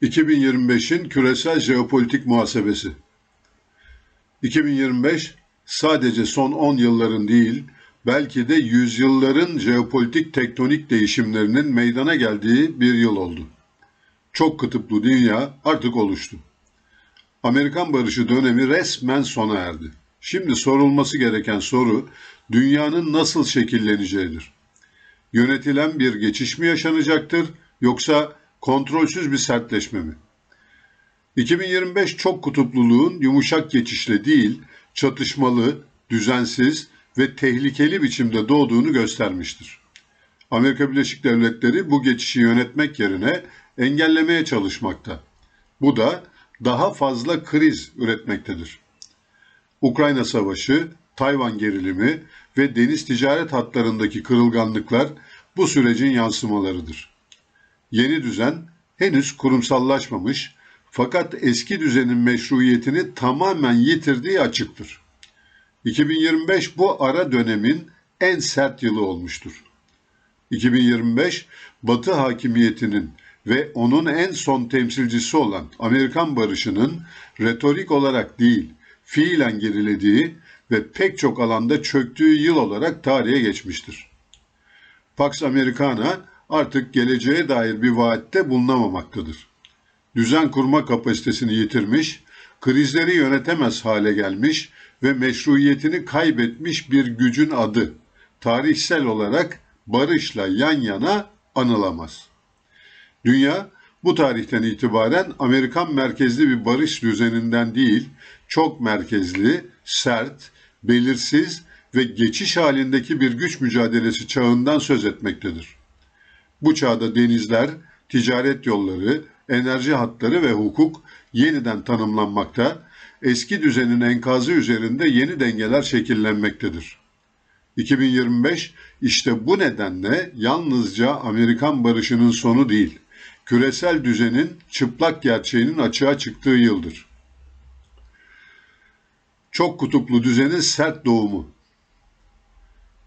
2025'in küresel jeopolitik muhasebesi. 2025 sadece son 10 yılların değil, belki de yüzyılların jeopolitik tektonik değişimlerinin meydana geldiği bir yıl oldu. Çok kutuplu dünya artık oluştu. Amerikan barışı dönemi resmen sona erdi. Şimdi sorulması gereken soru, dünyanın nasıl şekilleneceğidir. Yönetilen bir geçiş mi yaşanacaktır, yoksa kontrolsüz bir sertleşme mi? 2025 çok kutupluluğun yumuşak geçişle değil, çatışmalı, düzensiz ve tehlikeli biçimde doğduğunu göstermiştir. Amerika Birleşik Devletleri bu geçişi yönetmek yerine engellemeye çalışmakta. Bu da daha fazla kriz üretmektedir. Ukrayna Savaşı, Tayvan gerilimi ve deniz ticaret hatlarındaki kırılganlıklar bu sürecin yansımalarıdır. Yeni düzen henüz kurumsallaşmamış fakat eski düzenin meşruiyetini tamamen yitirdiği açıktır. 2025 bu ara dönemin en sert yılı olmuştur. 2025, Batı hakimiyetinin ve onun en son temsilcisi olan Amerikan barışının retorik olarak değil, fiilen gerilediği ve pek çok alanda çöktüğü yıl olarak tarihe geçmiştir. Pax Americana artık geleceğe dair bir vaatte bulunamamaktadır. Düzen kurma kapasitesini yitirmiş, krizleri yönetemez hale gelmiş ve meşruiyetini kaybetmiş bir gücün adı, tarihsel olarak barışla yan yana anılamaz. Dünya bu tarihten itibaren Amerikan merkezli bir barış düzeninden değil, çok merkezli, sert, belirsiz ve geçiş halindeki bir güç mücadelesi çağından söz etmektedir. Bu çağda denizler, ticaret yolları, enerji hatları ve hukuk yeniden tanımlanmakta, eski düzenin enkazı üzerinde yeni dengeler şekillenmektedir. 2025 işte bu nedenle yalnızca Amerikan barışının sonu değil, küresel düzenin çıplak gerçeğinin açığa çıktığı yıldır. Çok kutuplu düzenin sert doğumu.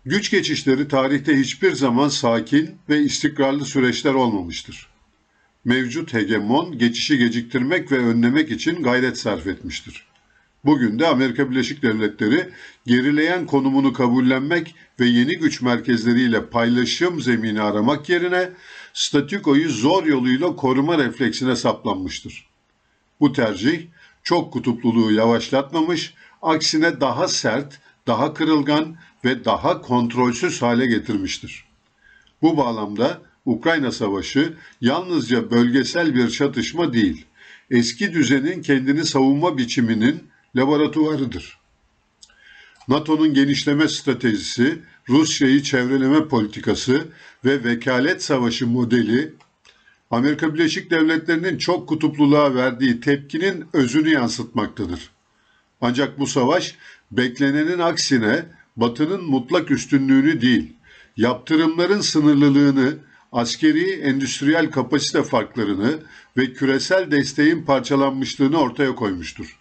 Güç geçişleri tarihte hiçbir zaman sakin ve istikrarlı süreçler olmamıştır. Mevcut hegemon geçişi geciktirmek ve önlemek için gayret sarf etmiştir. Bugün de Amerika Birleşik Devletleri gerileyen konumunu kabullenmek ve yeni güç merkezleriyle paylaşım zemini aramak yerine statükoyu zor yoluyla koruma refleksine saplanmıştır. Bu tercih çok kutupluluğu yavaşlatmamış, aksine daha sert, daha kırılgan ve daha kontrolsüz hale getirmiştir. Bu bağlamda Ukrayna Savaşı yalnızca bölgesel bir çatışma değil, eski düzenin kendini savunma biçiminin laboratuvarıdır. NATO'nun genişleme stratejisi, Rusya'yı çevreleme politikası ve vekalet savaşı modeli, Amerika Birleşik Devletleri'nin çok kutupluluğa verdiği tepkinin özünü yansıtmaktadır. Ancak bu savaş beklenenin aksine Batı'nın mutlak üstünlüğünü değil, yaptırımların sınırlılığını, askeri endüstriyel kapasite farklarını ve küresel desteğin parçalanmışlığını ortaya koymuştur.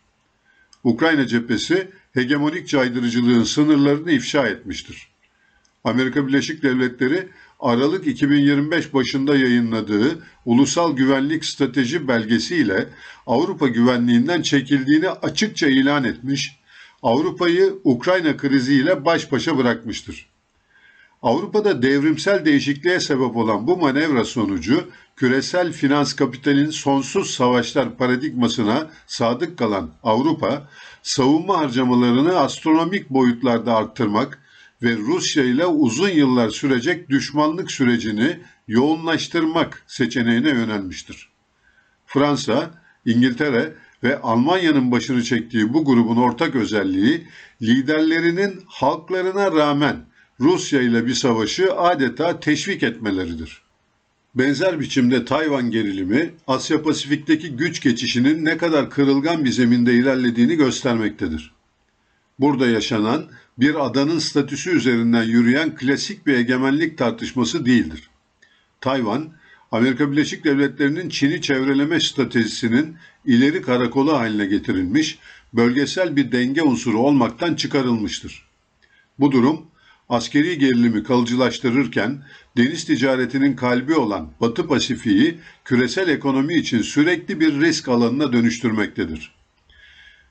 Ukrayna cephesi hegemonik caydırıcılığın sınırlarını ifşa etmiştir. Amerika Birleşik Devletleri Aralık 2025 başında yayınladığı Ulusal Güvenlik Strateji belgesiyle Avrupa güvenliğinden çekildiğini açıkça ilan etmiş, Avrupa'yı Ukrayna kriziyle baş başa bırakmıştır. Avrupa'da devrimsel değişikliğe sebep olan bu manevra sonucu küresel finans kapitalin sonsuz savaşlar paradigmasına sadık kalan Avrupa, savunma harcamalarını astronomik boyutlarda arttırmak ve Rusya ile uzun yıllar sürecek düşmanlık sürecini yoğunlaştırmak seçeneğine yönelmiştir. Fransa, İngiltere ve Almanya'nın başını çektiği bu grubun ortak özelliği, liderlerinin halklarına rağmen Rusya ile bir savaşı adeta teşvik etmeleridir. Benzer biçimde Tayvan gerilimi, Asya Pasifik'teki güç geçişinin ne kadar kırılgan bir zeminde ilerlediğini göstermektedir. Burada yaşanan bir adanın statüsü üzerinden yürüyen klasik bir egemenlik tartışması değildir. Tayvan, Amerika Birleşik Devletleri'nin Çin'i çevreleme stratejisinin ileri karakolu haline getirilmiş, bölgesel bir denge unsuru olmaktan çıkarılmıştır. Bu durum, askeri gerilimi kalıcılaştırırken deniz ticaretinin kalbi olan Batı Pasifik'i küresel ekonomi için sürekli bir risk alanına dönüştürmektedir.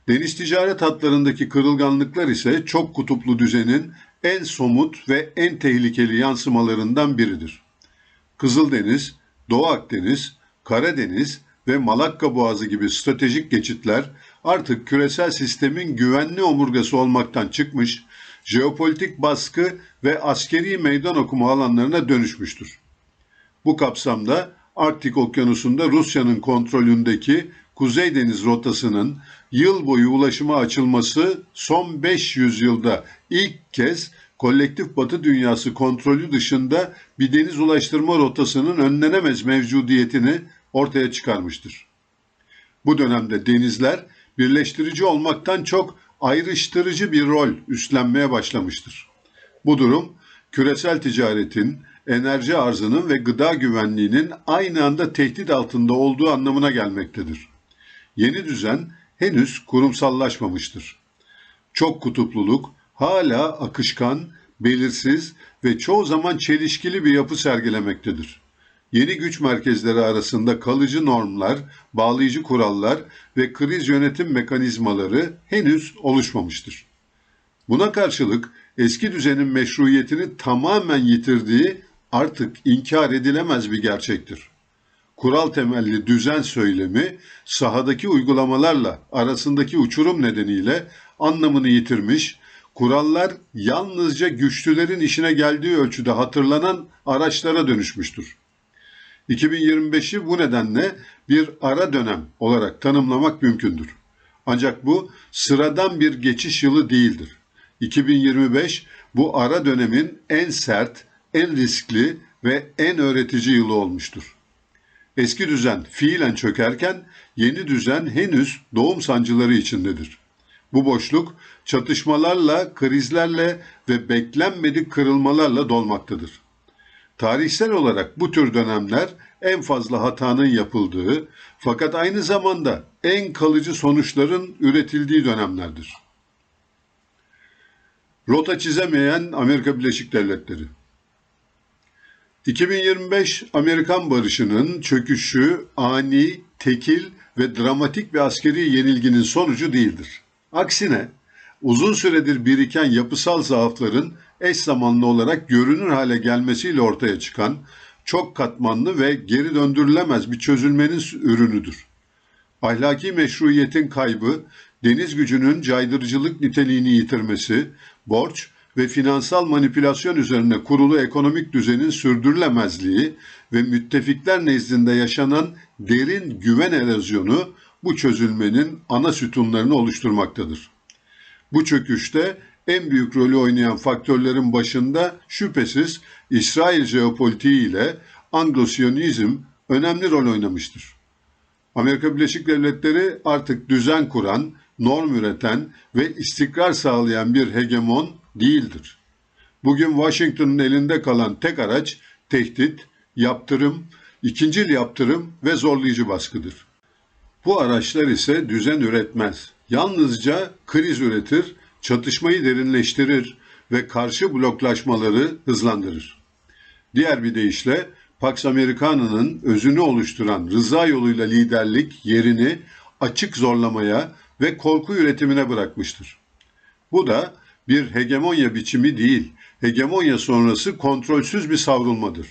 Deniz ticaret hatlarındaki kırılganlıklar ise çok kutuplu düzenin en somut ve en tehlikeli yansımalarından biridir. Kızıldeniz, Doğu Akdeniz, Karadeniz ve Malakka Boğazı gibi stratejik geçitler artık küresel sistemin güvenli omurgası olmaktan çıkmış, jeopolitik baskı ve askeri meydan okuma alanlarına dönüşmüştür. Bu kapsamda Arktik Okyanusu'nda Rusya'nın kontrolündeki Kuzey Deniz rotasının yıl boyu ulaşıma açılması son 500 yılda ilk kez kolektif Batı dünyası kontrolü dışında bir deniz ulaştırma rotasının önlenemez mevcudiyetini ortaya çıkarmıştır. Bu dönemde denizler birleştirici olmaktan çok ayrıştırıcı bir rol üstlenmeye başlamıştır. Bu durum küresel ticaretin, enerji arzının ve gıda güvenliğinin aynı anda tehdit altında olduğu anlamına gelmektedir. Yeni düzen henüz kurumsallaşmamıştır. Çok kutupluluk hala akışkan, belirsiz ve çoğu zaman çelişkili bir yapı sergilemektedir. Yeni güç merkezleri arasında kalıcı normlar, bağlayıcı kurallar ve kriz yönetim mekanizmaları henüz oluşmamıştır. Buna karşılık eski düzenin meşruiyetini tamamen yitirdiği artık inkar edilemez bir gerçektir. Kural temelli düzen söylemi sahadaki uygulamalarla arasındaki uçurum nedeniyle anlamını yitirmiş, kurallar yalnızca güçlülerin işine geldiği ölçüde hatırlanan araçlara dönüşmüştür. 2025'i bu nedenle bir ara dönem olarak tanımlamak mümkündür. Ancak bu sıradan bir geçiş yılı değildir. 2025 bu ara dönemin en sert, en riskli ve en öğretici yılı olmuştur. Eski düzen fiilen çökerken yeni düzen henüz doğum sancıları içindedir. Bu boşluk çatışmalarla, krizlerle ve beklenmedik kırılmalarla dolmaktadır. Tarihsel olarak bu tür dönemler en fazla hatanın yapıldığı fakat aynı zamanda en kalıcı sonuçların üretildiği dönemlerdir. Rota çizemeyen Amerika Birleşik Devletleri 2025 Amerikan barışının çöküşü ani, tekil ve dramatik bir askeri yenilginin sonucu değildir. Aksine uzun süredir biriken yapısal zaafların eş zamanlı olarak görünür hale gelmesiyle ortaya çıkan çok katmanlı ve geri döndürülemez bir çözülmenin ürünüdür. Ahlaki meşruiyetin kaybı, deniz gücünün caydırıcılık niteliğini yitirmesi, borç ve finansal manipülasyon üzerine kurulu ekonomik düzenin sürdürülemezliği ve müttefikler nezdinde yaşanan derin güven erozyonu bu çözülmenin ana sütunlarını oluşturmaktadır. Bu çöküşte en büyük rolü oynayan faktörlerin başında şüphesiz İsrail jeopolitiği ile Anglo-Siyonizm önemli rol oynamıştır. Amerika Birleşik Devletleri artık düzen kuran, norm üreten ve istikrar sağlayan bir hegemon değildir. Bugün Washington'ın elinde kalan tek araç tehdit, yaptırım, ikincil yaptırım ve zorlayıcı baskıdır. Bu araçlar ise düzen üretmez. Yalnızca kriz üretir, çatışmayı derinleştirir ve karşı bloklaşmaları hızlandırır. Diğer bir deyişle Pax Americana'nın özünü oluşturan rıza yoluyla liderlik yerini açık zorlamaya ve korku üretimine bırakmıştır. Bu da bir hegemonya biçimi değil, hegemonya sonrası kontrolsüz bir savrulmadır.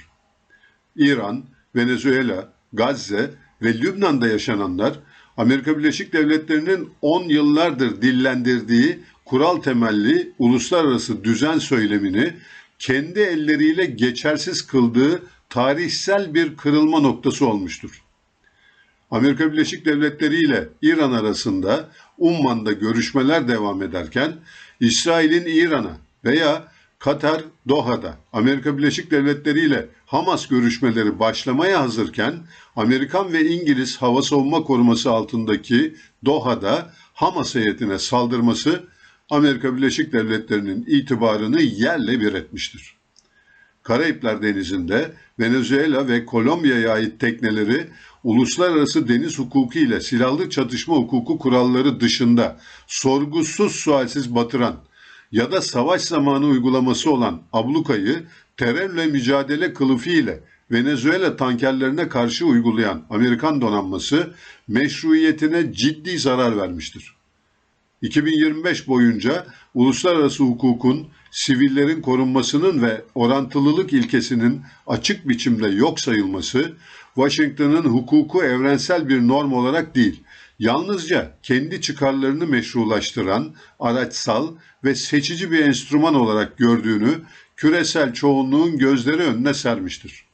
İran, Venezuela, Gazze ve Lübnan'da yaşananlar, Amerika Birleşik Devletleri'nin 10 yıllardır dillendirdiği kural temelli uluslararası düzen söylemini kendi elleriyle geçersiz kıldığı tarihsel bir kırılma noktası olmuştur. Amerika Birleşik Devletleri ile İran arasında Umman'da görüşmeler devam ederken, İsrail'in İran'a veya Katar, Doha'da Amerika Birleşik Devletleri ile Hamas görüşmeleri başlamaya hazırken, Amerikan ve İngiliz hava savunma koruması altındaki Doha'da Hamas heyetine saldırması, Amerika Birleşik Devletleri'nin itibarını yerle bir etmiştir. Karayipler Denizi'nde Venezuela ve Kolombiya'ya ait tekneleri uluslararası deniz hukuku ile silahlı çatışma hukuku kuralları dışında sorgusuz sualsiz batıran, ya da savaş zamanı uygulaması olan ablukayı terörle mücadele kılıfı ile Venezuela tankerlerine karşı uygulayan Amerikan donanması meşruiyetine ciddi zarar vermiştir. 2025 boyunca uluslararası hukukun, sivillerin korunmasının ve orantılılık ilkesinin açık biçimde yok sayılması, Washington'ın hukuku evrensel bir norm olarak değil, yalnızca kendi çıkarlarını meşrulaştıran, araçsal ve seçici bir enstrüman olarak gördüğünü küresel çoğunluğun gözleri önüne sermiştir.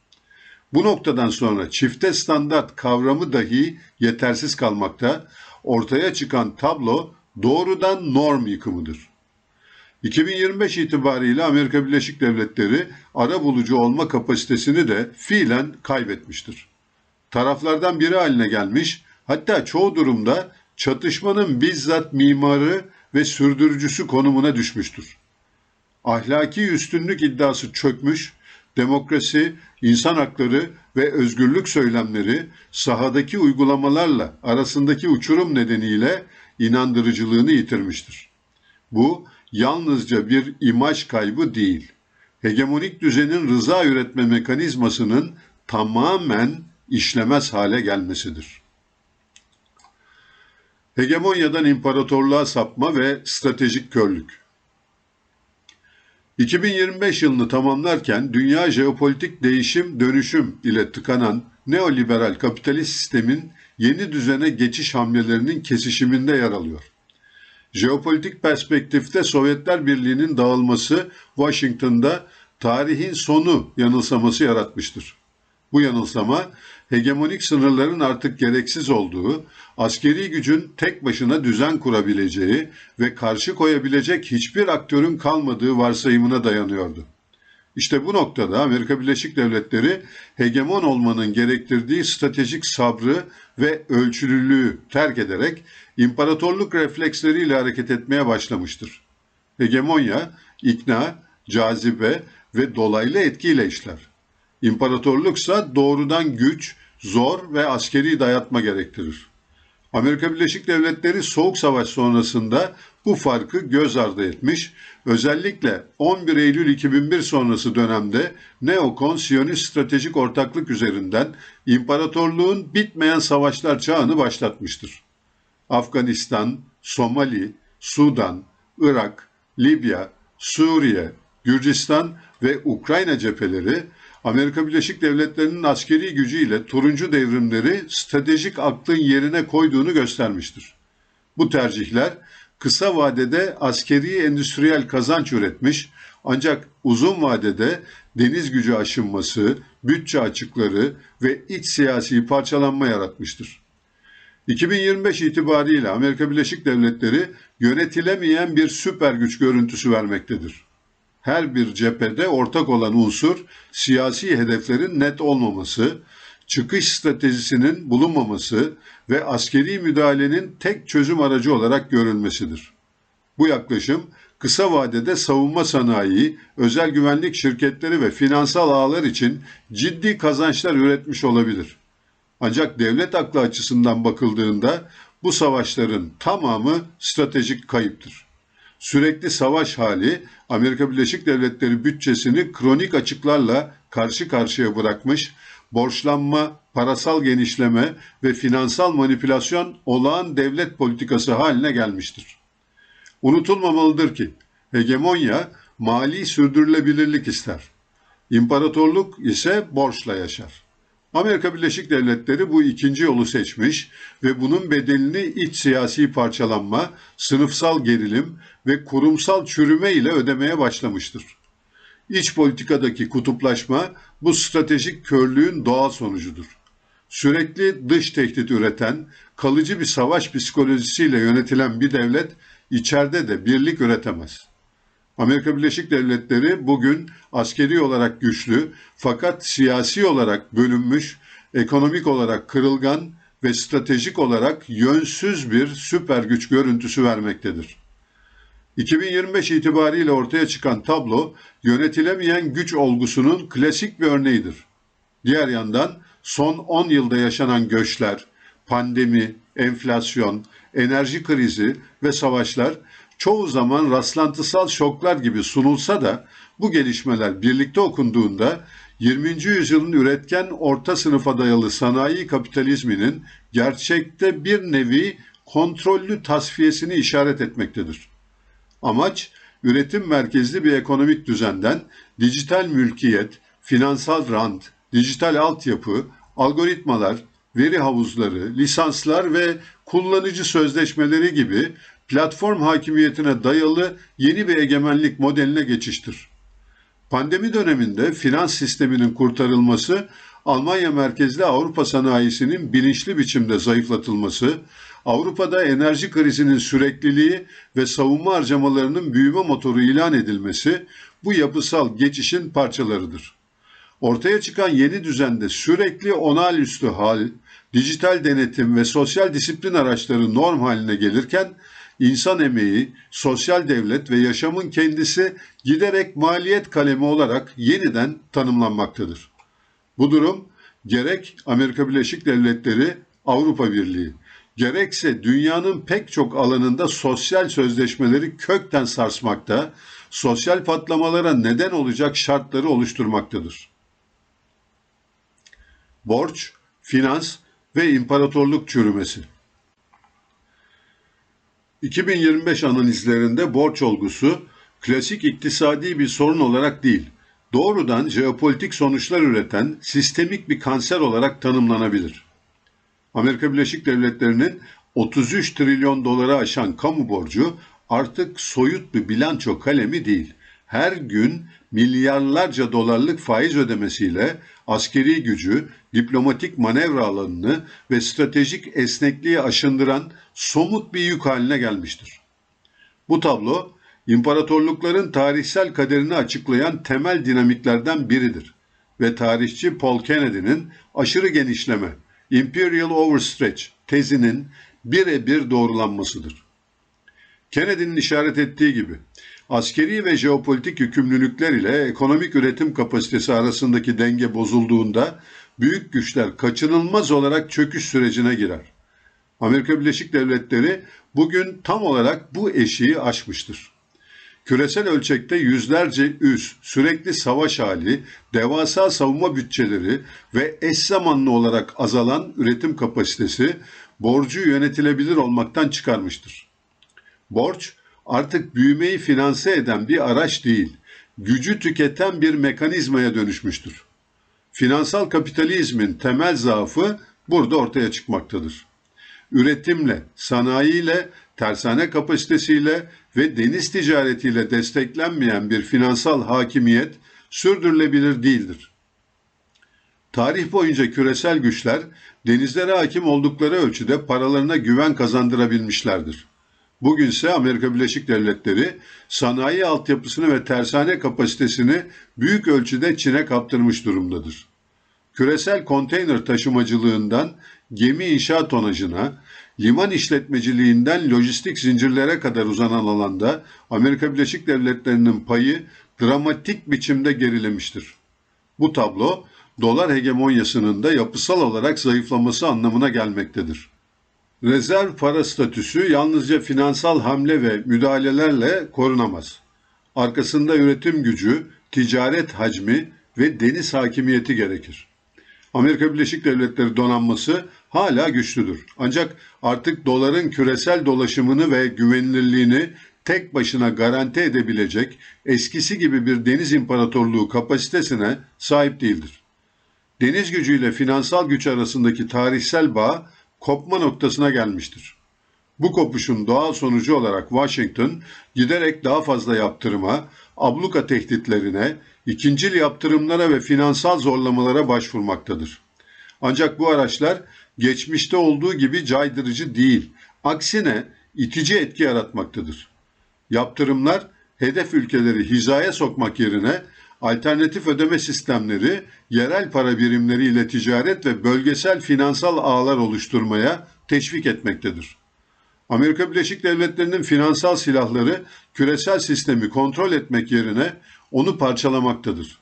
Bu noktadan sonra çifte standart kavramı dahi yetersiz kalmakta, ortaya çıkan tablo doğrudan norm yıkımıdır. 2025 itibariyle Amerika Birleşik Devletleri arabulucu olma kapasitesini de fiilen kaybetmiştir. Taraflardan biri haline gelmiş, hatta çoğu durumda çatışmanın bizzat mimarı ve sürdürücüsü konumuna düşmüştür. Ahlaki üstünlük iddiası çökmüş, demokrasi, insan hakları ve özgürlük söylemleri sahadaki uygulamalarla arasındaki uçurum nedeniyle inandırıcılığını yitirmiştir. Bu yalnızca bir imaj kaybı değil, hegemonik düzenin rıza üretme mekanizmasının tamamen işlemez hale gelmesidir. Hegemonyadan imparatorluğa sapma ve stratejik körlük. 2025 yılını tamamlarken dünya jeopolitik değişim dönüşüm ile tıkanan neoliberal kapitalist sistemin yeni düzene geçiş hamlelerinin kesişiminde yer alıyor. Jeopolitik perspektifte Sovyetler Birliği'nin dağılması Washington'da tarihin sonu yanılsaması yaratmıştır. Bu yanılsama, hegemonik sınırların artık gereksiz olduğu, askeri gücün tek başına düzen kurabileceği ve karşı koyabilecek hiçbir aktörün kalmadığı varsayımına dayanıyordu. İşte bu noktada Amerika Birleşik Devletleri hegemon olmanın gerektirdiği stratejik sabrı ve ölçülülüğü terk ederek imparatorluk refleksleriyle hareket etmeye başlamıştır. Hegemonya, ikna, cazibe ve dolaylı etkiyle işler. İmparatorluksa doğrudan güç, zor ve askeri dayatma gerektirir. Amerika Birleşik Devletleri Soğuk Savaş sonrasında bu farkı göz ardı etmiş, özellikle 11 Eylül 2001 sonrası dönemde Neokon-Siyonist stratejik ortaklık üzerinden imparatorluğun bitmeyen savaşlar çağını başlatmıştır. Afganistan, Somali, Sudan, Irak, Libya, Suriye, Gürcistan ve Ukrayna cepheleri Amerika Birleşik Devletleri'nin askeri gücüyle turuncu devrimleri stratejik aklın yerine koyduğunu göstermiştir. Bu tercihler kısa vadede askeri endüstriyel kazanç üretmiş ancak uzun vadede deniz gücü aşınması, bütçe açıkları ve iç siyasi parçalanma yaratmıştır. 2025 itibariyle Amerika Birleşik Devletleri yönetilemeyen bir süper güç görüntüsü vermektedir. Her bir cephede ortak olan unsur siyasi hedeflerin net olmaması, çıkış stratejisinin bulunmaması ve askeri müdahalenin tek çözüm aracı olarak görülmesidir. Bu yaklaşım kısa vadede savunma sanayi, özel güvenlik şirketleri ve finansal ağlar için ciddi kazançlar üretmiş olabilir. Ancak devlet aklı açısından bakıldığında bu savaşların tamamı stratejik kayıptır. Sürekli savaş hali Amerika Birleşik Devletleri bütçesini kronik açıklarla karşı karşıya bırakmış, borçlanma, parasal genişleme ve finansal manipülasyon olağan devlet politikası haline gelmiştir. Unutulmamalıdır ki hegemonya mali sürdürülebilirlik ister. İmparatorluk ise borçla yaşar. Amerika Birleşik Devletleri bu ikinci yolu seçmiş ve bunun bedelini iç siyasi parçalanma, sınıfsal gerilim ve kurumsal çürüme ile ödemeye başlamıştır. İç politikadaki kutuplaşma bu stratejik körlüğün doğal sonucudur. Sürekli dış tehdit üreten, kalıcı bir savaş psikolojisiyle yönetilen bir devlet içeride de birlik üretemez. Amerika Birleşik Devletleri bugün askeri olarak güçlü fakat siyasi olarak bölünmüş, ekonomik olarak kırılgan ve stratejik olarak yönsüz bir süper güç görüntüsü vermektedir. 2025 itibariyle ortaya çıkan tablo yönetilemeyen güç olgusunun klasik bir örneğidir. Diğer yandan son 10 yılda yaşanan göçler, pandemi, enflasyon, enerji krizi ve savaşlar çoğu zaman rastlantısal şoklar gibi sunulsa da bu gelişmeler birlikte okunduğunda 20. yüzyılın üretken orta sınıfa dayalı sanayi kapitalizminin gerçekte bir nevi kontrollü tasfiyesini işaret etmektedir. Amaç, üretim merkezli bir ekonomik düzenden dijital mülkiyet, finansal rant, dijital altyapı, algoritmalar, veri havuzları, lisanslar ve kullanıcı sözleşmeleri gibi platform hakimiyetine dayalı yeni bir egemenlik modeline geçiştir. Pandemi döneminde finans sisteminin kurtarılması, Almanya merkezli Avrupa sanayisinin bilinçli biçimde zayıflatılması, Avrupa'da enerji krizinin sürekliliği ve savunma harcamalarının büyüme motoru ilan edilmesi bu yapısal geçişin parçalarıdır. Ortaya çıkan yeni düzende sürekli olağanüstü hal, dijital denetim ve sosyal disiplin araçları norm haline gelirken, insan emeği, sosyal devlet ve yaşamın kendisi giderek maliyet kalemi olarak yeniden tanımlanmaktadır. Bu durum gerek Amerika Birleşik Devletleri, Avrupa Birliği, gerekse dünyanın pek çok alanında sosyal sözleşmeleri kökten sarsmakta, sosyal patlamalara neden olacak şartları oluşturmaktadır. Borç, finans ve imparatorluk çürümesi. 2025 analizlerinde borç olgusu klasik iktisadi bir sorun olarak değil, doğrudan jeopolitik sonuçlar üreten sistemik bir kanser olarak tanımlanabilir. Amerika Birleşik Devletleri'nin 33 trilyon dolara aşan kamu borcu artık soyut bir bilanço kalemi değil. Her gün milyarlarca dolarlık faiz ödemesiyle askeri gücü, diplomatik manevra alanını ve stratejik esnekliği aşındıran somut bir yük haline gelmiştir. Bu tablo, imparatorlukların tarihsel kaderini açıklayan temel dinamiklerden biridir ve tarihçi Paul Kennedy'nin aşırı genişleme, Imperial Overstretch tezinin birebir doğrulanmasıdır. Kennedy'nin işaret ettiği gibi, askeri ve jeopolitik yükümlülükler ile ekonomik üretim kapasitesi arasındaki denge bozulduğunda büyük güçler kaçınılmaz olarak çöküş sürecine girer. Amerika Birleşik Devletleri bugün tam olarak bu eşiği aşmıştır. Küresel ölçekte yüzlerce üs, sürekli savaş hali, devasa savunma bütçeleri ve eş zamanlı olarak azalan üretim kapasitesi borcu yönetilebilir olmaktan çıkarmıştır. Borç artık büyümeyi finanse eden bir araç değil, gücü tüketen bir mekanizmaya dönüşmüştür. Finansal kapitalizmin temel zaafı burada ortaya çıkmaktadır. Üretimle, sanayiyle, tersane kapasitesiyle ve deniz ticaretiyle desteklenmeyen bir finansal hakimiyet sürdürülebilir değildir. Tarih boyunca küresel güçler denizlere hakim oldukları ölçüde paralarına güven kazandırabilmişlerdir. Bugünse Amerika Birleşik Devletleri sanayi altyapısını ve tersane kapasitesini büyük ölçüde Çin'e kaptırmış durumdadır. Küresel konteyner taşımacılığından gemi inşaat tonajına, liman işletmeciliğinden lojistik zincirlere kadar uzanan alanda Amerika Birleşik Devletleri'nin payı dramatik biçimde gerilemiştir. Bu tablo, dolar hegemonyasının da yapısal olarak zayıflaması anlamına gelmektedir. Rezerv para statüsü yalnızca finansal hamle ve müdahalelerle korunamaz. Arkasında üretim gücü, ticaret hacmi ve deniz hakimiyeti gerekir. Amerika Birleşik Devletleri donanması hala güçlüdür. Ancak artık doların küresel dolaşımını ve güvenilirliğini tek başına garanti edebilecek eskisi gibi bir deniz imparatorluğu kapasitesine sahip değildir. Deniz gücüyle finansal güç arasındaki tarihsel bağ kopma noktasına gelmiştir. Bu kopuşun doğal sonucu olarak Washington giderek daha fazla yaptırıma, abluka tehditlerine, ikincil yaptırımlara ve finansal zorlamalara başvurmaktadır. Ancak bu araçlar geçmişte olduğu gibi caydırıcı değil, aksine itici etki yaratmaktadır. Yaptırımlar hedef ülkeleri hizaya sokmak yerine alternatif ödeme sistemleri, yerel para birimleriyle ticaret ve bölgesel finansal ağlar oluşturmaya teşvik etmektedir. Amerika Birleşik Devletleri'nin finansal silahları küresel sistemi kontrol etmek yerine onu parçalamaktadır.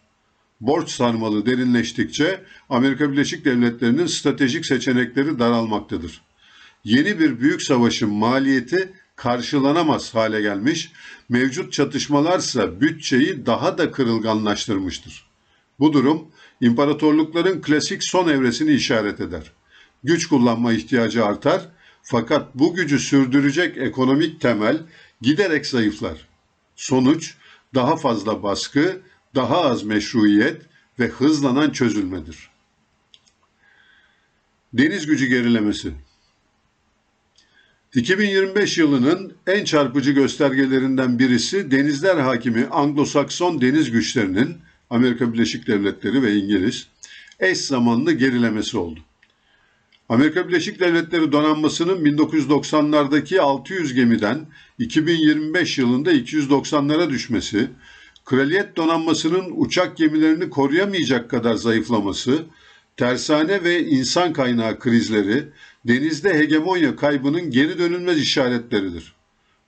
Borç sarmalı derinleştikçe Amerika Birleşik Devletleri'nin stratejik seçenekleri daralmaktadır. Yeni bir büyük savaşın maliyeti karşılanamaz hale gelmiş, mevcut çatışmalarsa bütçeyi daha da kırılganlaştırmıştır. Bu durum imparatorlukların klasik son evresini işaret eder. Güç kullanma ihtiyacı artar fakat bu gücü sürdürecek ekonomik temel giderek zayıflar. Sonuç daha fazla baskı, daha az meşruiyet ve hızlanan çözülmedir. Deniz gücü gerilemesi. 2025 yılının en çarpıcı göstergelerinden birisi denizler hakimi Anglo-Sakson deniz güçlerinin Amerika Birleşik Devletleri ve İngiliz eş zamanlı gerilemesi oldu. Amerika Birleşik Devletleri donanmasının 1990'lardaki 600 gemiden 2025 yılında 290'lara düşmesi, Kraliyet Donanması'nın uçak gemilerini koruyamayacak kadar zayıflaması, tersane ve insan kaynağı krizleri, denizde hegemonya kaybının geri dönülmez işaretleridir.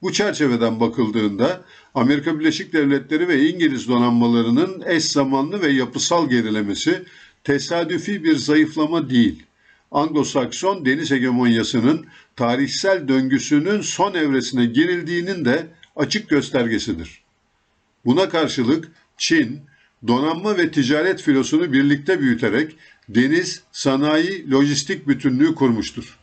Bu çerçeveden bakıldığında Amerika Birleşik Devletleri ve İngiliz donanmalarının eş zamanlı ve yapısal gerilemesi tesadüfi bir zayıflama değil. Anglo-Sakson deniz hegemonyasının tarihsel döngüsünün son evresine girildiğinin de açık göstergesidir. Buna karşılık Çin, donanma ve ticaret filosunu birlikte büyüterek deniz, sanayi, lojistik bütünlüğü kurmuştur.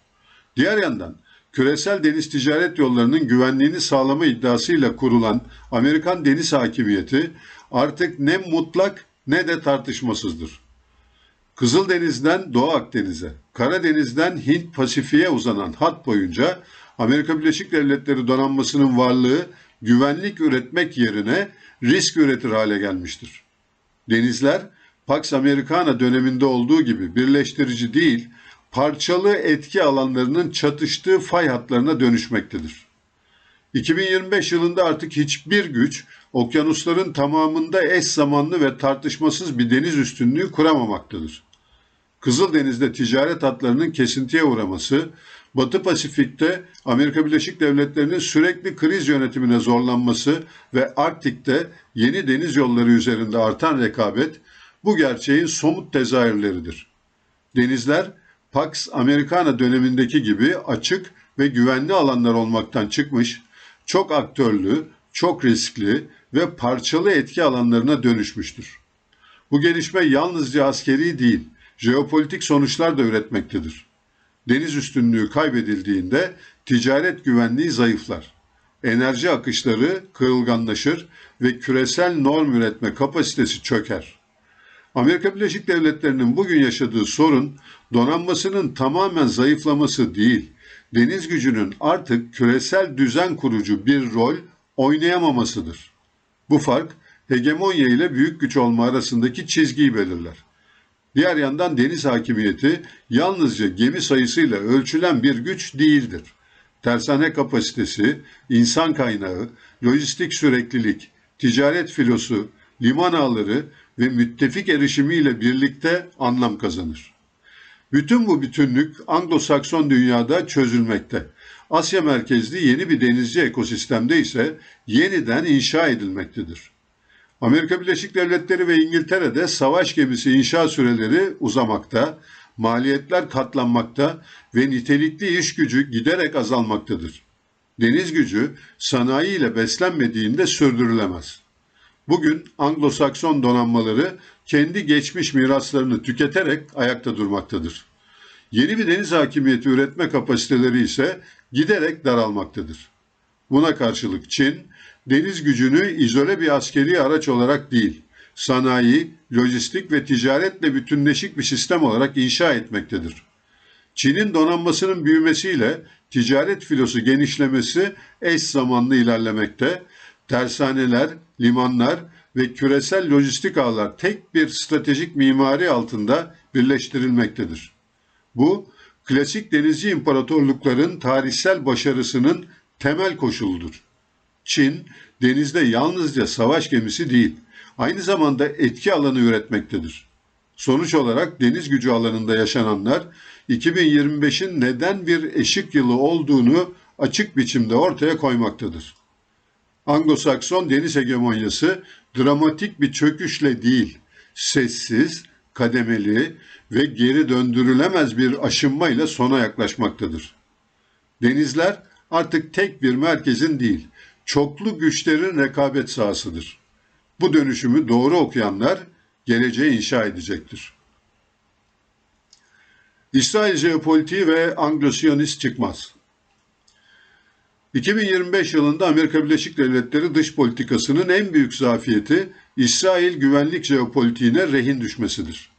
Diğer yandan küresel deniz ticaret yollarının güvenliğini sağlama iddiasıyla kurulan Amerikan deniz hakimiyeti artık ne mutlak ne de tartışmasızdır. Kızıldeniz'den Doğu Akdeniz'e, Karadeniz'den Hint Pasifik'e uzanan hat boyunca Amerika Birleşik Devletleri donanmasının varlığı güvenlik üretmek yerine risk üretir hale gelmiştir. Denizler, Pax Americana döneminde olduğu gibi birleştirici değil, parçalı etki alanlarının çatıştığı fay hatlarına dönüşmektedir. 2025 yılında artık hiçbir güç, okyanusların tamamında eş zamanlı ve tartışmasız bir deniz üstünlüğü kuramamaktadır. Kızıldeniz'de ticaret hatlarının kesintiye uğraması, Batı Pasifik'te Amerika Birleşik Devletleri'nin sürekli kriz yönetimine zorlanması ve Arktik'te yeni deniz yolları üzerinde artan rekabet, bu gerçeğin somut tezahürleridir. Denizler, Pax Americana dönemindeki gibi açık ve güvenli alanlar olmaktan çıkmış, çok aktörlü, çok riskli ve parçalı etki alanlarına dönüşmüştür. Bu gelişme yalnızca askeri değil, jeopolitik sonuçlar da üretmektedir. Deniz üstünlüğü kaybedildiğinde ticaret güvenliği zayıflar. Enerji akışları kırılganlaşır ve küresel norm üretme kapasitesi çöker. Amerika Birleşik Devletleri'nin bugün yaşadığı sorun donanmasının tamamen zayıflaması değil, deniz gücünün artık küresel düzen kurucu bir rol oynayamamasıdır. Bu fark hegemonya ile büyük güç olma arasındaki çizgiyi belirler. Diğer yandan deniz hakimiyeti yalnızca gemi sayısıyla ölçülen bir güç değildir. Tersane kapasitesi, insan kaynağı, lojistik süreklilik, ticaret filosu, liman ağları ve müttefik erişimiyle birlikte anlam kazanır. Bütün bu bütünlük Anglo-Sakson dünyada çözülmekte. Asya merkezli yeni bir denizci ekosistemde ise yeniden inşa edilmektedir. Amerika Birleşik Devletleri ve İngiltere'de savaş gemisi inşa süreleri uzamakta, maliyetler katlanmakta ve nitelikli iş gücü giderek azalmaktadır. Deniz gücü sanayi ile beslenmediğinde sürdürülemez. Bugün Anglo-Sakson donanmaları kendi geçmiş miraslarını tüketerek ayakta durmaktadır. Yeni bir deniz hakimiyeti üretme kapasiteleri ise giderek daralmaktadır. Buna karşılık Çin, deniz gücünü izole bir askeri araç olarak değil, sanayi, lojistik ve ticaretle bütünleşik bir sistem olarak inşa etmektedir. Çin'in donanmasının büyümesiyle ticaret filosu genişlemesi eş zamanlı ilerlemekte, tersaneler, limanlar ve küresel lojistik ağlar tek bir stratejik mimari altında birleştirilmektedir. Bu, klasik denizci imparatorlukların tarihsel başarısının temel koşuludur. Çin, denizde yalnızca savaş gemisi değil, aynı zamanda etki alanı üretmektedir. Sonuç olarak deniz gücü alanında yaşananlar, 2025'in neden bir eşik yılı olduğunu açık biçimde ortaya koymaktadır. Anglo-Sakson deniz hegemonyası dramatik bir çöküşle değil, sessiz, kademeli ve geri döndürülemez bir aşınmayla sona yaklaşmaktadır. Denizler artık tek bir merkezin değil, çoklu güçlerin rekabet sahasıdır. Bu dönüşümü doğru okuyanlar geleceği inşa edecektir. İsrail jeopolitiği ve Anglo-Siyonist çıkmaz. 2025 yılında Amerika Birleşik Devletleri dış politikasının en büyük zafiyeti İsrail güvenlik jeopolitiğine rehin düşmesidir.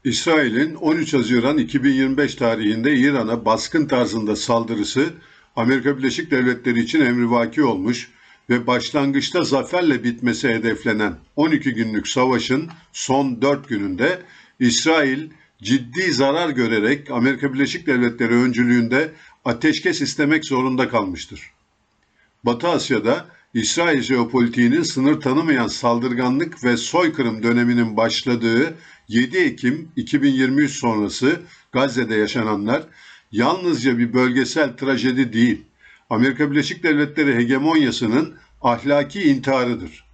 İsrail'in 13 Haziran 2025 tarihinde İran'a baskın tarzında saldırısı Amerika Birleşik Devletleri için emrivaki olmuş ve başlangıçta zaferle bitmesi hedeflenen 12 günlük savaşın son 4 gününde İsrail ciddi zarar görerek Amerika Birleşik Devletleri öncülüğünde ateşkes istemek zorunda kalmıştır. Batı Asya'da İsrail jeopolitiğinin sınır tanımayan saldırganlık ve soykırım döneminin başladığı 7 Ekim 2023 sonrası Gazze'de yaşananlar yalnızca bir bölgesel trajedi değil, Amerika Birleşik Devletleri hegemonyasının ahlaki intiharıdır.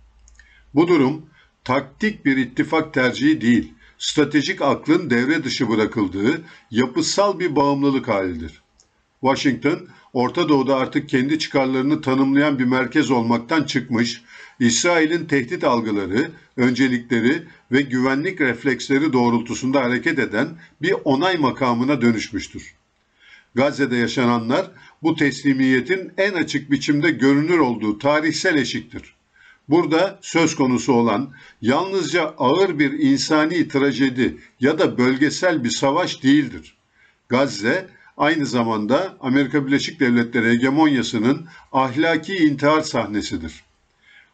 Bu durum taktik bir ittifak tercihi değil, stratejik aklın devre dışı bırakıldığı yapısal bir bağımlılık halidir. Washington, Orta Doğu'da artık kendi çıkarlarını tanımlayan bir merkez olmaktan çıkmış, İsrail'in tehdit algıları, öncelikleri ve güvenlik refleksleri doğrultusunda hareket eden bir onay makamına dönüşmüştür. Gazze'de yaşananlar bu teslimiyetin en açık biçimde görünür olduğu tarihsel eşiktir. Burada söz konusu olan yalnızca ağır bir insani trajedi ya da bölgesel bir savaş değildir. Gazze aynı zamanda Amerika Birleşik Devletleri hegemonyasının ahlaki intihar sahnesidir.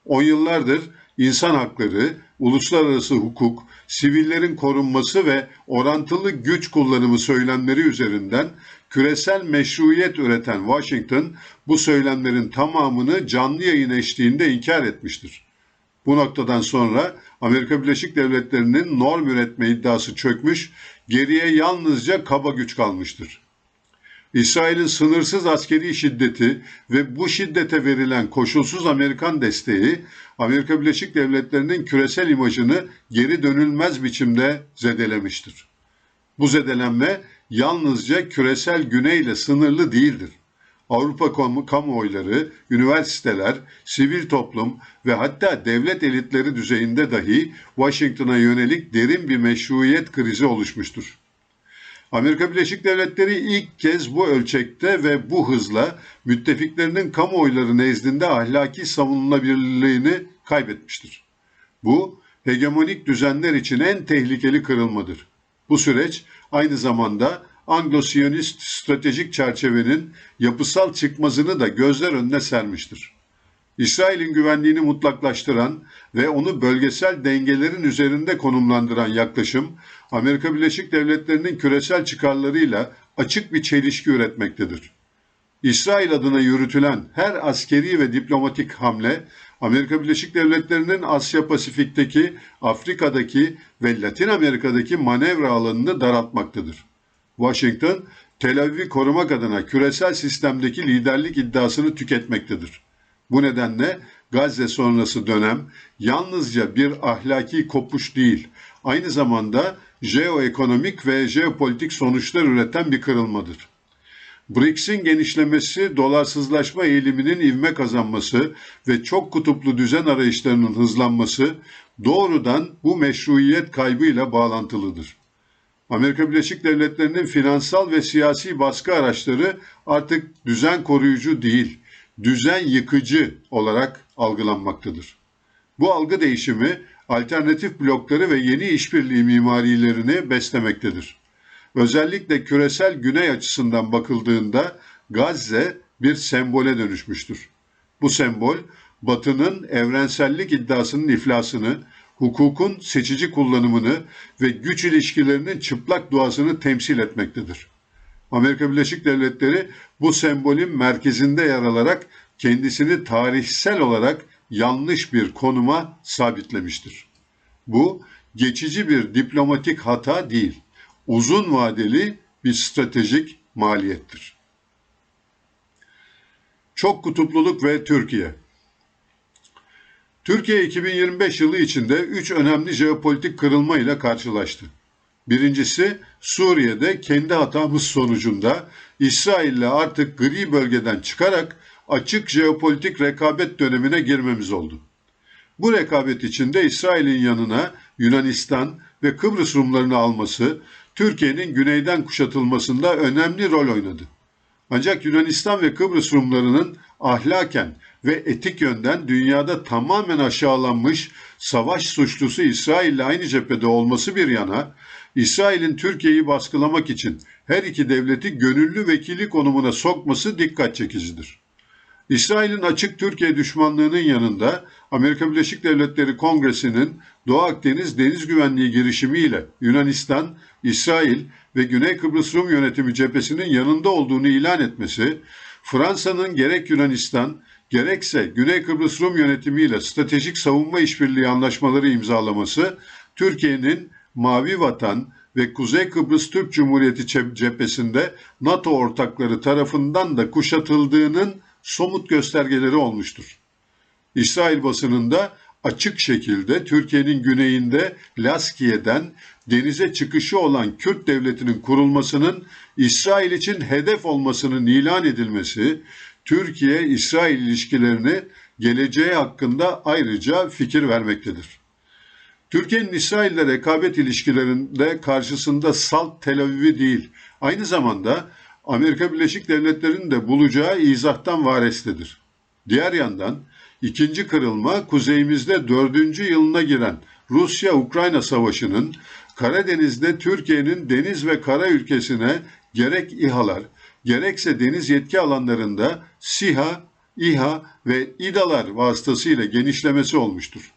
10 yıllardır insan hakları, uluslararası hukuk, sivillerin korunması ve orantılı güç kullanımı söylemleri üzerinden küresel meşruiyet üreten Washington, bu söylemlerin tamamını canlı yayın eşliğinde inkar etmiştir. Bu noktadan sonra Amerika Birleşik Devletleri'nin norm üretme iddiası çökmüş, geriye yalnızca kaba güç kalmıştır. İsrail'in sınırsız askeri şiddeti ve bu şiddete verilen koşulsuz Amerikan desteği, Amerika Birleşik Devletleri'nin küresel imajını geri dönülmez biçimde zedelemiştir. Bu zedelenme yalnızca küresel güneyle sınırlı değildir. Avrupa kamuoyları, üniversiteler, sivil toplum ve hatta devlet elitleri düzeyinde dahi Washington'a yönelik derin bir meşruiyet krizi oluşmuştur. Amerika Birleşik Devletleri ilk kez bu ölçekte ve bu hızla müttefiklerinin kamuoyları nezdinde ahlaki savunulabilirliğini kaybetmiştir. Bu, hegemonik düzenler için en tehlikeli kırılmadır. Bu süreç aynı zamanda Anglo-Siyonist stratejik çerçevenin yapısal çıkmazını da gözler önüne sermiştir. İsrail'in güvenliğini mutlaklaştıran ve onu bölgesel dengelerin üzerinde konumlandıran yaklaşım, Amerika Birleşik Devletleri'nin küresel çıkarlarıyla açık bir çelişki üretmektedir. İsrail adına yürütülen her askeri ve diplomatik hamle, Amerika Birleşik Devletleri'nin Asya Pasifik'teki, Afrika'daki ve Latin Amerika'daki manevra alanını daraltmaktadır. Washington, Tel Aviv'i korumak adına küresel sistemdeki liderlik iddiasını tüketmektedir. Bu nedenle Gazze sonrası dönem yalnızca bir ahlaki kopuş değil, aynı zamanda jeoekonomik ve jeopolitik sonuçlar üreten bir kırılmadır. BRICS'in genişlemesi, dolarsızlaşma eğiliminin ivme kazanması ve çok kutuplu düzen arayışlarının hızlanması doğrudan bu meşruiyet kaybıyla bağlantılıdır. Amerika Birleşik Devletleri'nin finansal ve siyasi baskı araçları artık düzen koruyucu değil, düzen yıkıcı olarak algılanmaktadır. Bu algı değişimi alternatif blokları ve yeni işbirliği mimarilerini beslemektedir. Özellikle küresel güney açısından bakıldığında Gazze bir sembole dönüşmüştür. Bu sembol, Batı'nın evrensellik iddiasının iflasını, hukukun seçici kullanımını ve güç ilişkilerinin çıplak doğasını temsil etmektedir. Amerika Birleşik Devletleri bu sembolün merkezinde yer alarak kendisini tarihsel olarak yanlış bir konuma sabitlemiştir. Bu geçici bir diplomatik hata değil, uzun vadeli bir stratejik maliyettir. Çok kutupluluk ve Türkiye. Türkiye 2025 yılı içinde 3 önemli jeopolitik kırılma ile karşılaştı. Birincisi, Suriye'de kendi hatamız sonucunda İsrail'le artık gri bölgeden çıkarak açık jeopolitik rekabet dönemine girmemiz oldu. Bu rekabet içinde İsrail'in yanına Yunanistan ve Kıbrıs Rumlarını alması, Türkiye'nin güneyden kuşatılmasında önemli rol oynadı. Ancak Yunanistan ve Kıbrıs Rumlarının ahlaken ve etik yönden dünyada tamamen aşağılanmış savaş suçlusu İsrail'le aynı cephede olması bir yana, İsrail'in Türkiye'yi baskılamak için her iki devleti gönüllü vekili konumuna sokması dikkat çekicidir. İsrail'in açık Türkiye düşmanlığının yanında Amerika Birleşik Devletleri Kongresi'nin Doğu Akdeniz Deniz Güvenliği girişimiyle Yunanistan, İsrail ve Güney Kıbrıs Rum Yönetimi cephesinin yanında olduğunu ilan etmesi, Fransa'nın gerek Yunanistan gerekse Güney Kıbrıs Rum Yönetimi ile stratejik savunma işbirliği anlaşmaları imzalaması, Türkiye'nin Mavi Vatan ve Kuzey Kıbrıs Türk Cumhuriyeti cephesinde NATO ortakları tarafından da kuşatıldığının somut göstergeleri olmuştur. İsrail basınında açık şekilde Türkiye'nin güneyinde Laskiye'den denize çıkışı olan Kürt devletinin kurulmasının İsrail için hedef olmasının ilan edilmesi, Türkiye-İsrail ilişkilerini geleceği hakkında ayrıca fikir vermektedir. Türkiye'nin İsrail'le rekabet ilişkilerinde karşısında salt Tel Aviv'i değil, aynı zamanda Amerika Birleşik Devletleri'nin de bulacağı izahtan varestedir. Diğer yandan ikinci kırılma kuzeyimizde 4. yılına giren Rusya-Ukrayna savaşının Karadeniz'de Türkiye'nin deniz ve kara ülkesine gerek İHA'lar gerekse deniz yetki alanlarında SİHA, İHA ve İDA'lar vasıtasıyla genişlemesi olmuştur.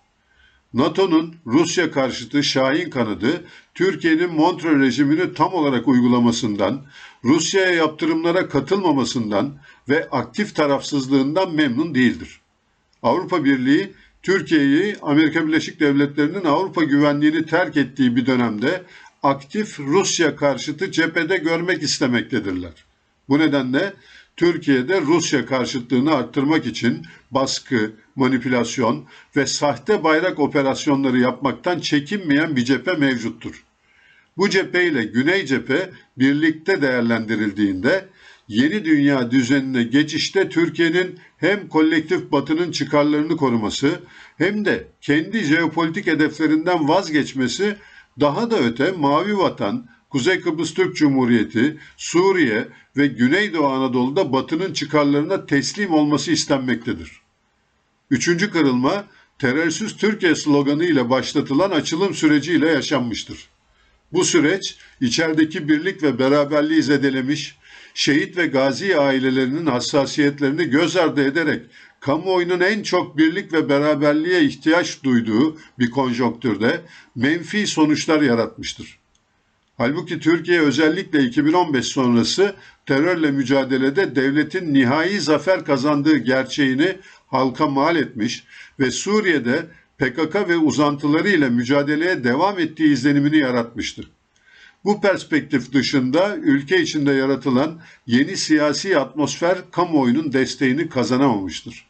NATO'nun Rusya karşıtı Şahin kanadı, Türkiye'nin Montreux rejimini tam olarak uygulamasından, Rusya'ya yaptırımlara katılmamasından ve aktif tarafsızlığından memnun değildir. Avrupa Birliği, Türkiye'yi Amerika Birleşik Devletleri'nin Avrupa güvenliğini terk ettiği bir dönemde aktif Rusya karşıtı cephede görmek istemektedirler. Bu nedenle Türkiye'de Rusya karşıtlığını arttırmak için baskı, manipülasyon ve sahte bayrak operasyonları yapmaktan çekinmeyen bir cephe mevcuttur. Bu cephe ile Güney cephe birlikte değerlendirildiğinde yeni dünya düzenine geçişte Türkiye'nin hem kolektif Batı'nın çıkarlarını koruması hem de kendi jeopolitik hedeflerinden vazgeçmesi, daha da öte Mavi Vatan, Kuzey Kıbrıs Türk Cumhuriyeti, Suriye ve Güneydoğu Anadolu'da Batı'nın çıkarlarına teslim olması istenmektedir. Üçüncü kırılma, terörsüz Türkiye sloganı ile başlatılan açılım süreciyle yaşanmıştır. Bu süreç, içerideki birlik ve beraberliği zedelemiş, şehit ve gazi ailelerinin hassasiyetlerini göz ardı ederek kamuoyunun en çok birlik ve beraberliğe ihtiyaç duyduğu bir konjonktürde menfi sonuçlar yaratmıştır. Halbuki Türkiye özellikle 2015 sonrası terörle mücadelede devletin nihai zafer kazandığı gerçeğini halka mal etmiş ve Suriye'de PKK ve uzantıları ile mücadeleye devam ettiği izlenimini yaratmıştı. Bu perspektif dışında ülke içinde yaratılan yeni siyasi atmosfer kamuoyunun desteğini kazanamamıştır.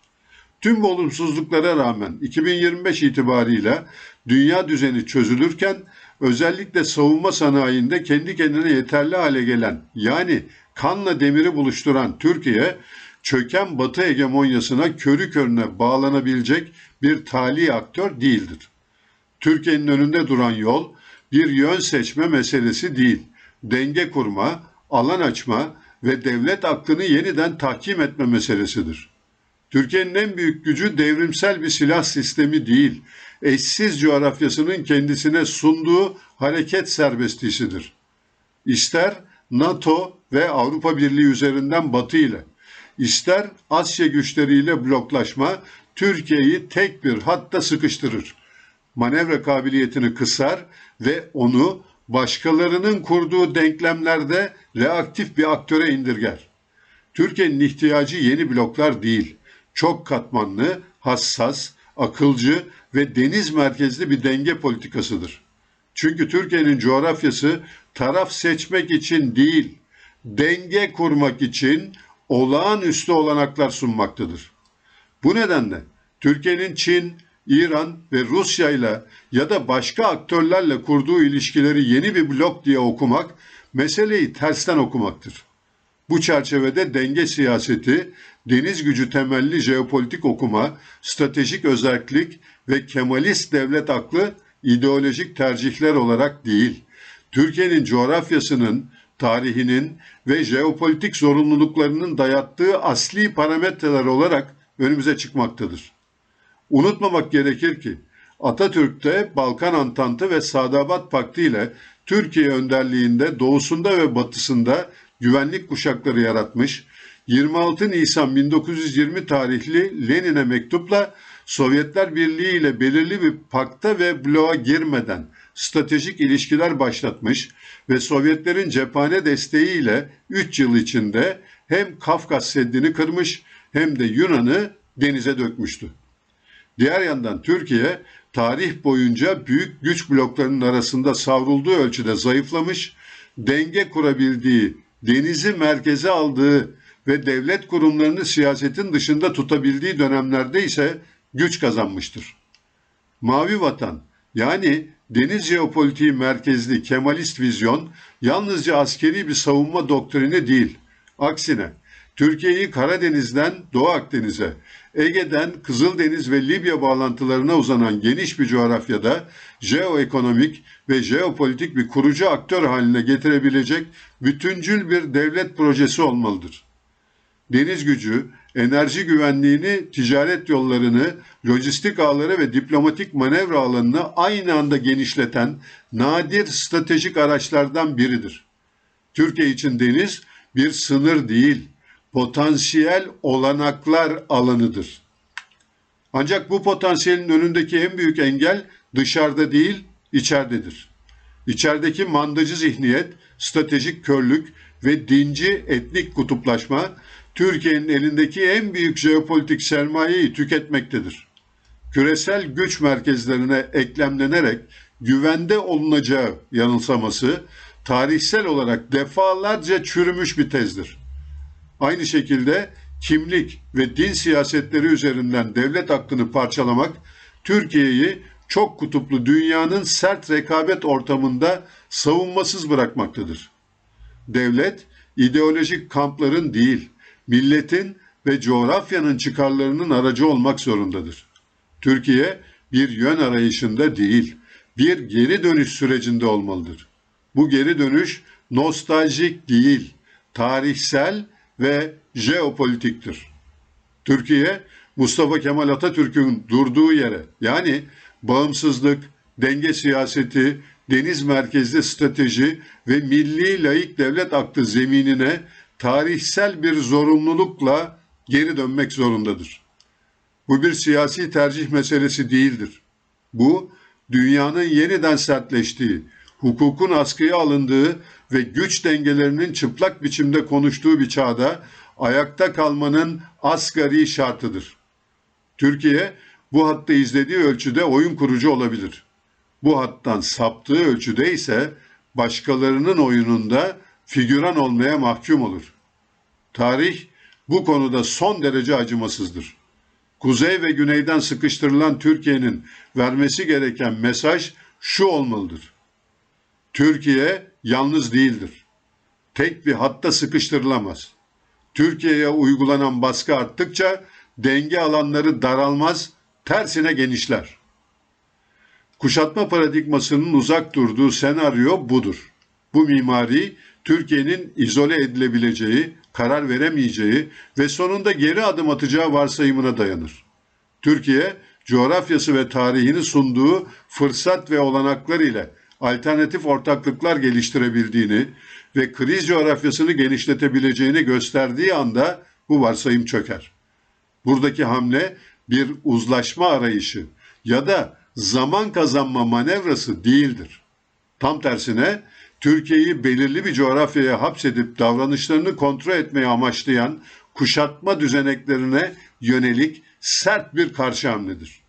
Tüm bu olumsuzluklara rağmen 2025 itibarıyla dünya düzeni çözülürken özellikle savunma sanayinde kendi kendine yeterli hale gelen, yani kanla demiri buluşturan Türkiye, çöken Batı hegemonyasına körü körüne bağlanabilecek bir tali aktör değildir. Türkiye'nin önünde duran yol bir yön seçme meselesi değil, denge kurma, alan açma ve devlet aklını yeniden tahkim etme meselesidir. Türkiye'nin en büyük gücü devrimsel bir silah sistemi değil, eşsiz coğrafyasının kendisine sunduğu hareket serbestisidir. İster NATO ve Avrupa Birliği üzerinden Batı ile, ister Asya güçleriyle bloklaşma Türkiye'yi tek bir hatta sıkıştırır. Manevra kabiliyetini kısar ve onu başkalarının kurduğu denklemlerde reaktif bir aktöre indirger. Türkiye'nin ihtiyacı yeni bloklar değil, çok katmanlı, hassas, akılcı ve deniz merkezli bir denge politikasıdır. Çünkü Türkiye'nin coğrafyası taraf seçmek için değil, denge kurmak için olağanüstü olanaklar sunmaktadır. Bu nedenle Türkiye'nin Çin, İran ve Rusya ile ya da başka aktörlerle kurduğu ilişkileri yeni bir blok diye okumak, meseleyi tersten okumaktır. Bu çerçevede denge siyaseti, deniz gücü temelli jeopolitik okuma, stratejik özellik ve Kemalist devlet aklı ideolojik tercihler olarak değil, Türkiye'nin coğrafyasının, tarihinin ve jeopolitik zorunluluklarının dayattığı asli parametreler olarak önümüze çıkmaktadır. Unutmamak gerekir ki Atatürk'te Balkan Antantı ve Sadabat Paktı ile Türkiye önderliğinde doğusunda ve batısında güvenlik kuşakları yaratmış, 26 Nisan 1920 tarihli Lenin'e mektupla Sovyetler Birliği ile belirli bir pakta ve bloğa girmeden stratejik ilişkiler başlatmış ve Sovyetlerin cephane desteğiyle 3 yıl içinde hem Kafkas Seddi'ni kırmış hem de Yunan'ı denize dökmüştü. Diğer yandan Türkiye tarih boyunca büyük güç bloklarının arasında savrulduğu ölçüde zayıflamış, denge kurabildiği, denizi merkeze aldığı ve devlet kurumlarını siyasetin dışında tutabildiği dönemlerde ise güç kazanmıştır. Mavi Vatan yani deniz jeopolitiği merkezli Kemalist vizyon yalnızca askeri bir savunma doktrini değil, aksine Türkiye'yi Karadeniz'den Doğu Akdeniz'e, Ege'den Kızıldeniz ve Libya bağlantılarına uzanan geniş bir coğrafyada jeoekonomik ve jeopolitik bir kurucu aktör haline getirebilecek bütüncül bir devlet projesi olmalıdır. Deniz gücü, enerji güvenliğini, ticaret yollarını, lojistik ağları ve diplomatik manevra alanını aynı anda genişleten nadir stratejik araçlardan biridir. Türkiye için deniz bir sınır değil, potansiyel olanaklar alanıdır. Ancak bu potansiyelin önündeki en büyük engel dışarıda değil, içeridedir. İçerideki mandacı zihniyet, stratejik körlük ve dinci etnik kutuplaşma, Türkiye'nin elindeki en büyük jeopolitik sermayeyi tüketmektedir. Küresel güç merkezlerine eklemlenerek güvende olunacağı yanılsaması, tarihsel olarak defalarca çürümüş bir tezdir. Aynı şekilde kimlik ve din siyasetleri üzerinden devlet aklını parçalamak, Türkiye'yi çok kutuplu dünyanın sert rekabet ortamında savunmasız bırakmaktadır. Devlet, ideolojik kampların değil, milletin ve coğrafyanın çıkarlarının aracı olmak zorundadır. Türkiye bir yön arayışında değil, bir geri dönüş sürecinde olmalıdır. Bu geri dönüş nostaljik değil, tarihsel ve jeopolitiktir. Türkiye, Mustafa Kemal Atatürk'ün durduğu yere, yani bağımsızlık, denge siyaseti, deniz merkezli strateji ve milli laik devlet aklı zeminine tarihsel bir zorunlulukla geri dönmek zorundadır. Bu bir siyasi tercih meselesi değildir. Bu, dünyanın yeniden sertleştiği, hukukun askıya alındığı ve güç dengelerinin çıplak biçimde konuştuğu bir çağda ayakta kalmanın asgari şartıdır. Türkiye, bu hatta izlediği ölçüde oyun kurucu olabilir. Bu hattan saptığı ölçüde ise başkalarının oyununda figüran olmaya mahkum olur. Tarih bu konuda son derece acımasızdır. Kuzey ve güneyden sıkıştırılan Türkiye'nin vermesi gereken mesaj şu olmalıdır. Türkiye yalnız değildir. Tek bir hatta sıkıştırılamaz. Türkiye'ye uygulanan baskı arttıkça denge alanları daralmaz, tersine genişler. Kuşatma paradigmasının uzak durduğu senaryo budur. Bu mimari Türkiye'nin izole edilebileceği, karar veremeyeceği ve sonunda geri adım atacağı varsayımına dayanır. Türkiye, coğrafyası ve tarihini sunduğu fırsat ve olanaklar ile alternatif ortaklıklar geliştirebildiğini ve kriz coğrafyasını genişletebileceğini gösterdiği anda bu varsayım çöker. Buradaki hamle bir uzlaşma arayışı ya da zaman kazanma manevrası değildir. Tam tersine Türkiye'yi belirli bir coğrafyaya hapsedip davranışlarını kontrol etmeyi amaçlayan kuşatma düzeneklerine yönelik sert bir karşı hamledir.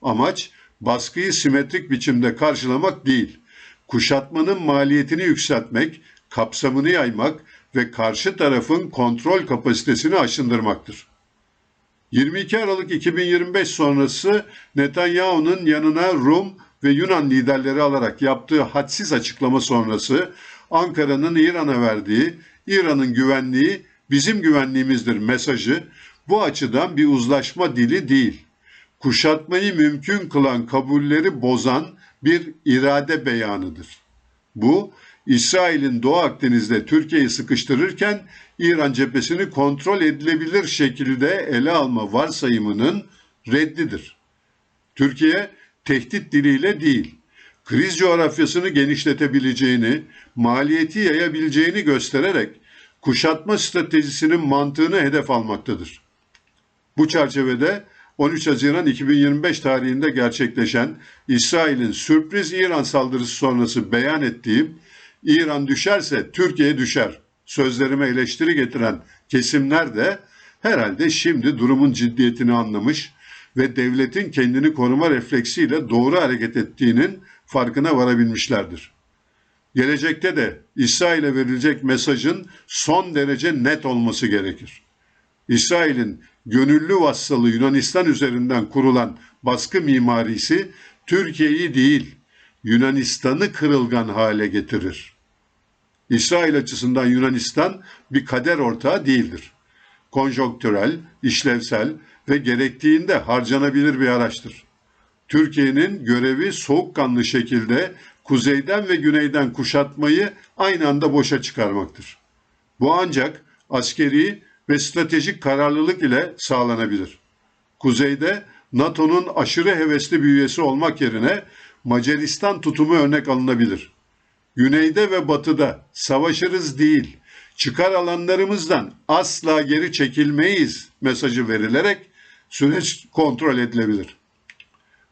Amaç baskıyı simetrik biçimde karşılamak değil, kuşatmanın maliyetini yükseltmek, kapsamını yaymak ve karşı tarafın kontrol kapasitesini aşındırmaktır. 22 Aralık 2025 sonrası Netanyahu'nun yanına Rum ve Yunan liderleri alarak yaptığı hadsiz açıklama sonrası Ankara'nın İran'a verdiği İran'ın güvenliği bizim güvenliğimizdir mesajı bu açıdan bir uzlaşma dili değil. Kuşatmayı mümkün kılan kabulleri bozan bir irade beyanıdır. Bu, İsrail'in Doğu Akdeniz'de Türkiye'yi sıkıştırırken İran cephesini kontrol edilebilir şekilde ele alma varsayımının reddidir. Türkiye, tehdit diliyle değil, kriz coğrafyasını genişletebileceğini, maliyeti yayabileceğini göstererek kuşatma stratejisinin mantığını hedef almaktadır. Bu çerçevede 13 Haziran 2025 tarihinde gerçekleşen İsrail'in sürpriz İran saldırısı sonrası beyan ettiğim İran düşerse Türkiye düşer sözlerime eleştiri getiren kesimler de herhalde şimdi durumun ciddiyetini anlamış ve devletin kendini koruma refleksiyle doğru hareket ettiğinin farkına varabilmişlerdir. Gelecekte de İsrail'e verilecek mesajın son derece net olması gerekir. İsrail'in gönüllü vassalı Yunanistan üzerinden kurulan baskı mimarisi Türkiye'yi değil, Yunanistan'ı kırılgan hale getirir. İsrail açısından Yunanistan bir kader ortağı değildir. Konjonktürel, işlevsel ve gerektiğinde harcanabilir bir araçtır. Türkiye'nin görevi soğukkanlı şekilde kuzeyden ve güneyden kuşatmayı aynı anda boşa çıkarmaktır. Bu ancak askeri ve stratejik kararlılık ile sağlanabilir. Kuzeyde NATO'nun aşırı hevesli bir üyesi olmak yerine Macaristan tutumu örnek alınabilir. Güneyde ve batıda savaşırız değil, çıkar alanlarımızdan asla geri çekilmeyiz mesajı verilerek süreç kontrol edilebilir.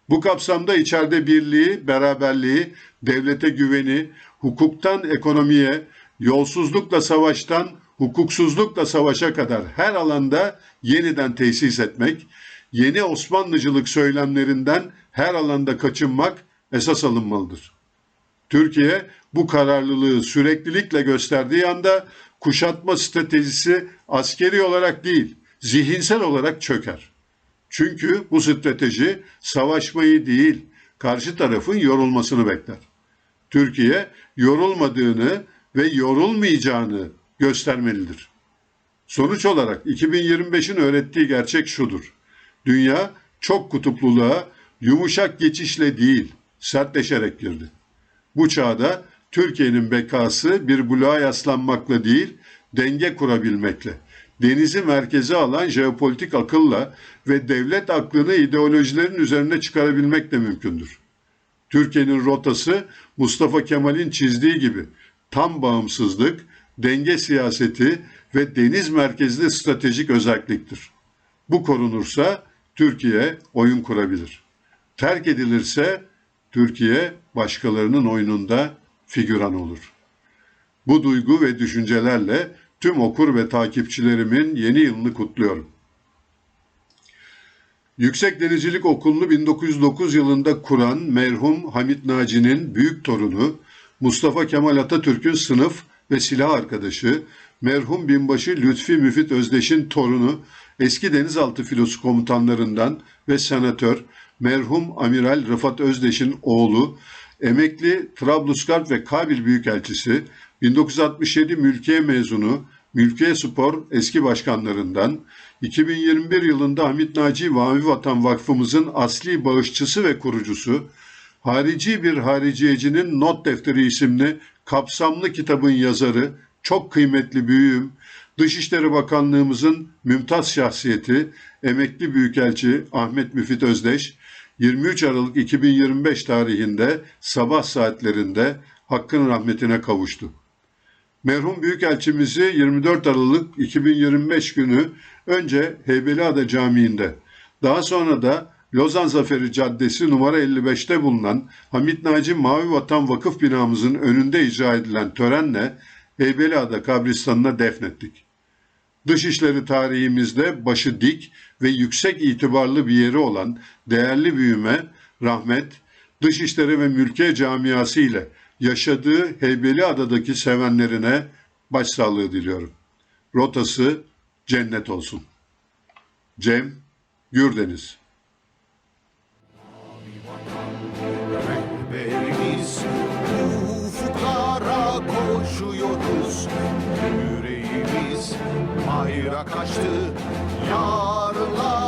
Bu kapsamda içeride birliği, beraberliği, devlete güveni, hukuktan ekonomiye, yolsuzlukla savaştan hukuksuzlukla savaşa kadar her alanda yeniden tesis etmek, yeni Osmanlıcılık söylemlerinden her alanda kaçınmak esas alınmalıdır. Türkiye bu kararlılığı süreklilikle gösterdiği anda kuşatma stratejisi askeri olarak değil, zihinsel olarak çöker. Çünkü bu strateji savaşmayı değil, karşı tarafın yorulmasını bekler. Türkiye yorulmadığını ve yorulmayacağını göstermelidir. Sonuç olarak 2025'in öğrettiği gerçek şudur. Dünya çok kutupluluğa yumuşak geçişle değil, sertleşerek girdi. Bu çağda Türkiye'nin bekası bir bloğa yaslanmakla değil, denge kurabilmekle, denizi merkeze alan jeopolitik akılla ve devlet aklını ideolojilerin üzerine çıkarabilmekle mümkündür. Türkiye'nin rotası Mustafa Kemal'in çizdiği gibi tam bağımsızlık, denge siyaseti ve deniz merkezli stratejik özelliktir. Bu korunursa Türkiye oyun kurabilir. Terk edilirse Türkiye başkalarının oyununda figüran olur. Bu duygu ve düşüncelerle tüm okur ve takipçilerimin yeni yılını kutluyorum. Yüksek Denizcilik Okulu'nu 1909 yılında kuran merhum Hamit Naci'nin büyük torunu, Mustafa Kemal Atatürk'ün sınıf ve silah arkadaşı, merhum binbaşı Lütfi Müfit Özdeş'in torunu, eski denizaltı filosu komutanlarından ve senatör, merhum Amiral Rıfat Özdeş'in oğlu, emekli Trablusgarp ve Kabil Büyükelçisi, 1967 Mülkiye mezunu, Mülkiye Spor eski başkanlarından, 2021 yılında Hamit Naci Mavi Vatan Vakfımızın asli bağışçısı ve kurucusu, Harici bir Hariciyecinin Not Defteri isimli kapsamlı kitabın yazarı, çok kıymetli büyüğüm, Dışişleri Bakanlığımızın mümtaz şahsiyeti, emekli büyükelçi Ahmet Müfit Özdeş, 23 Aralık 2025 tarihinde sabah saatlerinde Hakk'ın rahmetine kavuştu. Merhum Büyükelçimizi 24 Aralık 2025 günü önce Heybeliada Camii'nde, daha sonra da Lozan Zaferi Caddesi numara 55'te bulunan Hamit Naci Mavi Vatan Vakıf binamızın önünde icra edilen törenle Heybeliada kabristanına defnettik. Dışişleri tarihimizde başı dik ve yüksek itibarlı bir yeri olan değerli büyüme, rahmet, Dışişleri ve Mülkiye camiası ile yaşadığı Heybeliada'daki sevenlerine başsağlığı diliyorum. Rotası cennet olsun. Cem Gürdeniz. Rehberimiz ufuklara koşuyoruz. Yüreğimiz bayrak açtı. Yarınlar